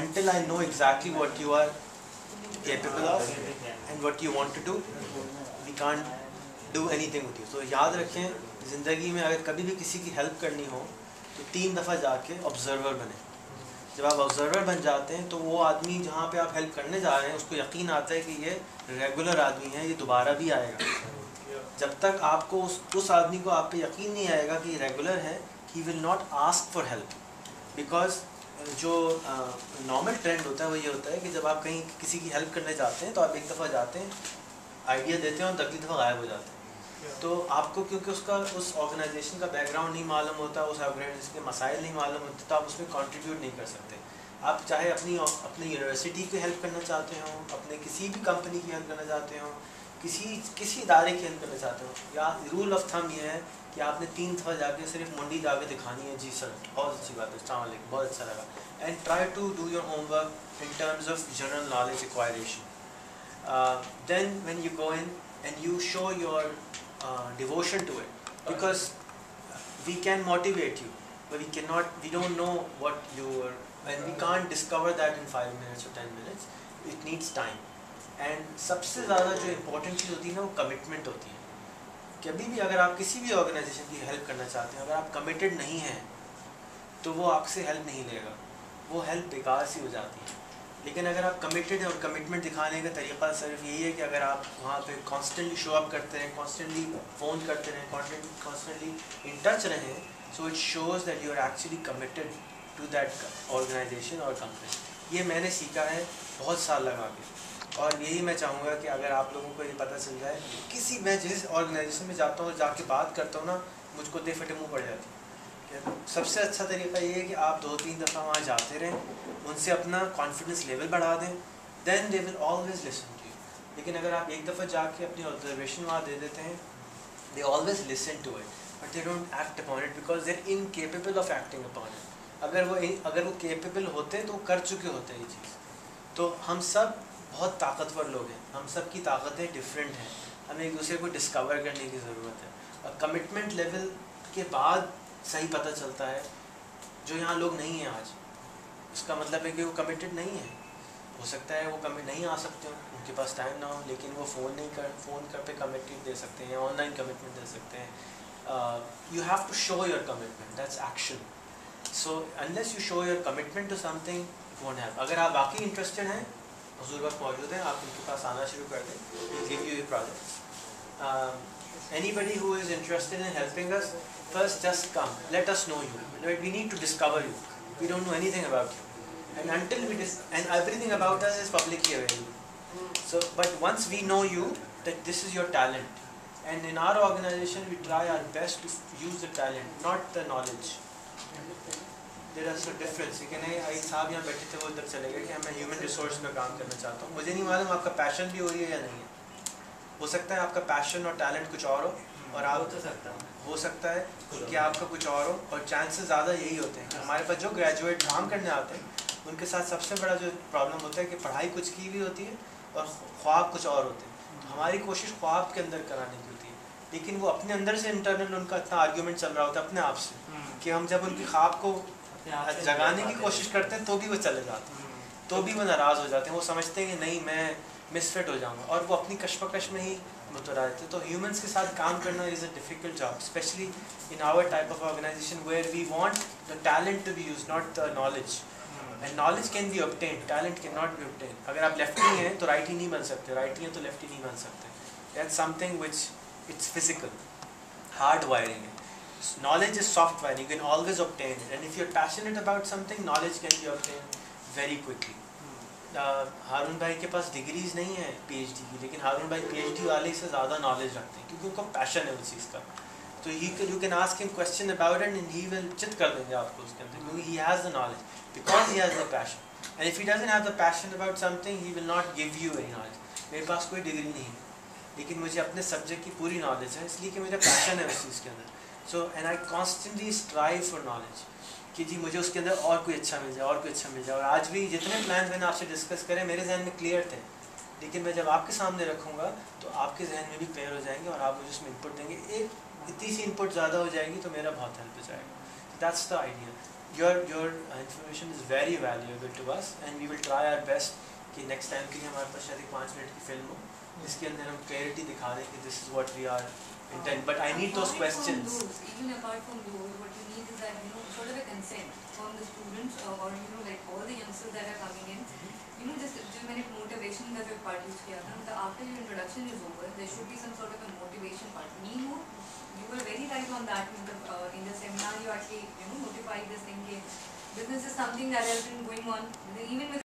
until I know exactly what you are capable of and what you want to do, we can't do anything with you. So याद रखें, ज़िंदगी में अगर कभी भी किसी की हेल्प करनी हो तो 3 दफ़ा जाके ऑब्जर्वर बने. जब आप ऑब्जर्वर बन जाते हैं तो वो आदमी जहाँ पे आप हेल्प करने जा रहे हैं उसको यकीन आता है कि ये रेगुलर आदमी है, ये दोबारा भी आएगा. जब तक आपको उस आदमी को आप पे यकीन नहीं आएगा कि रेगुलर है, he will not ask for help. Because जो नॉर्मल ट्रेंड होता है वो ये होता है कि जब आप कहीं किसी की हेल्प करने जाते हैं तो आप एक दफ़ा जाते हैं, आइडिया देते हैं और अगली दफ़ा गायब हो जाते हैं. तो आपको क्योंकि उसका उस ऑर्गेनाइजेशन का बैकग्राउंड नहीं मालूम होता, उस ऑर्गेनाइजेशन के मसाइल नहीं मालूम होते, तो आप उसमें कंट्रीब्यूट नहीं कर सकते. आप चाहे अपनी यूनिवर्सिटी की हेल्प करना चाहते हो, अपने किसी भी कंपनी की हेल्प करना चाहते हो, किसी इदारे की हेल्प करना चाहते हो, या रूल ऑफ थंब ये है कि आपने 3 दफ़ा जाके सिर्फ मुंडी जाके दिखानी है, जी सर बहुत अच्छी बात है, अस्सलाम वालेकुम, बहुत अच्छा लगा. And try to do your homework in terms of general knowledge acquisition. Then when you go in and you show your devotion to it, because we can motivate you but we don't know what you are, and we can't discover that in 5 minutes or 10 minutes. It needs time. And सबसे ज़्यादा जो important चीज़ होती है ना वो commitment होती है. कभी भी अगर आप किसी भी ऑर्गेनाइजेशन की हेल्प करना चाहते हैं, अगर आप committed नहीं हैं तो वो आपसे हेल्प नहीं लेगा, वो हेल्प बेकार सी हो जाती है. लेकिन अगर आप कमिटेड हैं, और कमिटमेंट दिखाने का तरीका सिर्फ यही है कि अगर आप वहाँ पे कॉन्स्टेंटली शो अप करते हैं, कॉन्स्टेंटली फ़ोन करते रहें, कॉन्स्टेंटली इन टच रहें, so it shows that you are actually committed to that organization और कंपनी. ये मैंने सीखा है बहुत साल लगा के, और यही मैं चाहूँगा कि अगर आप लोगों को ये पता चल जाए, मैं जिस ऑर्गेनाइजेशन में जाता हूँ, जाके बात करता हूँ ना, मुझको दे फटे मुँह पड़ जाती है. सबसे अच्छा तरीका ये है कि आप 2-3 दफ़ा वहाँ जाते रहें, उनसे अपना कॉन्फिडेंस लेवल बढ़ा दें, then they will always listen to you. लेकिन अगर आप एक दफ़ा जाके अपनी ऑब्जर्वेशन वहाँ दे देते हैं, they always listen to it but they don't act upon it because they are incapable of acting upon it. अगर वो केपेबल होते तो कर चुके होते ये चीज़. तो हम सब बहुत ताकतवर लोग हैं, हम सब की ताकतें डिफरेंट हैं, हमें एक दूसरे को डिस्कवर करने की ज़रूरत है. और कमिटमेंट लेवल के बाद सही पता चलता है. जो यहाँ लोग नहीं हैं आज, इसका मतलब है कि वो कमिटेड नहीं है. हो सकता है वो कमिट नहीं आ सकते हो, उनके पास टाइम ना हो, लेकिन वो फ़ोन कर पे कमिटमेंट दे सकते हैं, ऑनलाइन कमिटमेंट दे सकते हैं. You have to show your commitment, that's action. So unless you show your commitment to something, it won't have. अगर आप वाकई इंटरेस्टेड हैं, हुजूर वक्त मौजूद हैं, आप उनके पास आना शुरू कर दें, will give U A project. Anybody who is interested in helping us, first just come, let us know you. We need to discover you. We don't know anything about you, and until and everything about us is publicly available. So but once we know you, that this is your talent, and in our organization we try our best to use the talent, not the knowledge. There is a difference. कि नहीं, एक साहब यहाँ बैठे थे, वो इधर चले गए कि मैं ह्यूमन रिसोर्स में काम करना चाहता हूँ. मुझे नहीं मालूम आपका पैशन भी हो रही है या नहीं है. हो सकता है आपका पैशन और टैलेंट कुछ और हो, और आप हो सकता है कि आपका कुछ और हो. और चांसेस ज़्यादा यही होते हैं कि हमारे पास जो ग्रेजुएट काम करने आते हैं उनके साथ सबसे बड़ा जो प्रॉब्लम होता है कि पढ़ाई कुछ की भी होती है और ख्वाब कुछ और होते हैं. तो हमारी कोशिश ख्वाब के अंदर कराने की होती है, लेकिन वो अपने अंदर से इंटरनल उनका इतना आर्ग्यूमेंट चल रहा होता है अपने आप से कि हम जब उनकी ख्वाब को जगाने की कोशिश करते हैं तो भी वो चले जाते हैं, तो भी वो नाराज़ हो जाते हैं. वो समझते हैं कि नहीं, मैं मिसफिट हो जाऊंगा, और वो अपनी कशमकश में ही मुतरा रहते. तो ह्यूमंस के साथ काम करना is a difficult job, specially in our type of organization where we want the talent to be use, not the knowledge. And knowledge can be obtain, talent can not be obtain. अगर आप lefty हैं तो righty नहीं बन सकते, righty हैं तो lefty नहीं बन सकते. That's something which it's physical, hard wiring है. Knowledge is soft wiring, you can always obtain it, and if you're passionate about something, knowledge can be obtained very quickly. हारून भाई के पास डिग्रीज नहीं है PhD की, लेकिन हारून भाई PhD वाले से ज़्यादा नॉलेज रखते हैं क्योंकि उनको पैशन है उस चीज़ का. तो you can ask him question about it and he will chit कर देंगे आपको उसके अंदर, क्योंकि he has the knowledge, because he has the passion. And if he doesn't have the passion about something, he will not give you any knowledge. मेरे पास कोई degree नहीं है, लेकिन मुझे अपने सब्जेक्ट की पूरी नॉलेज है, इसलिए कि मेरा पैशन है उस चीज़ के अंदर. So and I constantly strive for knowledge कि जी मुझे उसके अंदर और कोई अच्छा मिल जाए, और कोई अच्छा मिल जाए. और आज भी जितने प्लान मैंने आपसे डिस्कस करे मेरे जहन में क्लियर थे, लेकिन मैं जब आपके सामने रखूँगा तो आपके जहन में भी क्लियर हो जाएंगे और आप मुझे उसमें इनपुट देंगे. एक इतनी सी इनपुट ज़्यादा हो जाएगी तो मेरा बहुत हेल्प हो जाएगा. That's the idea. your information is very valuable to us and we will try our best कि next time के लिए हमारे पास शायद 5 मिनट की फिल्म हो जिसके अंदर हम clarity दिखा दें कि this is what we are intent, but I need those questions. Even apart from those, what you need is that, you know, sort of a consent from the students or you know, like all the youngsters that are coming in. You know, just मैंने motivation का जो part use किया था, मतलब after your introduction is over, there should be some sort of a motivation part. Me, you were very right on that. In the seminar, you actually, you know, notified this thing. Business is something that has been going on even with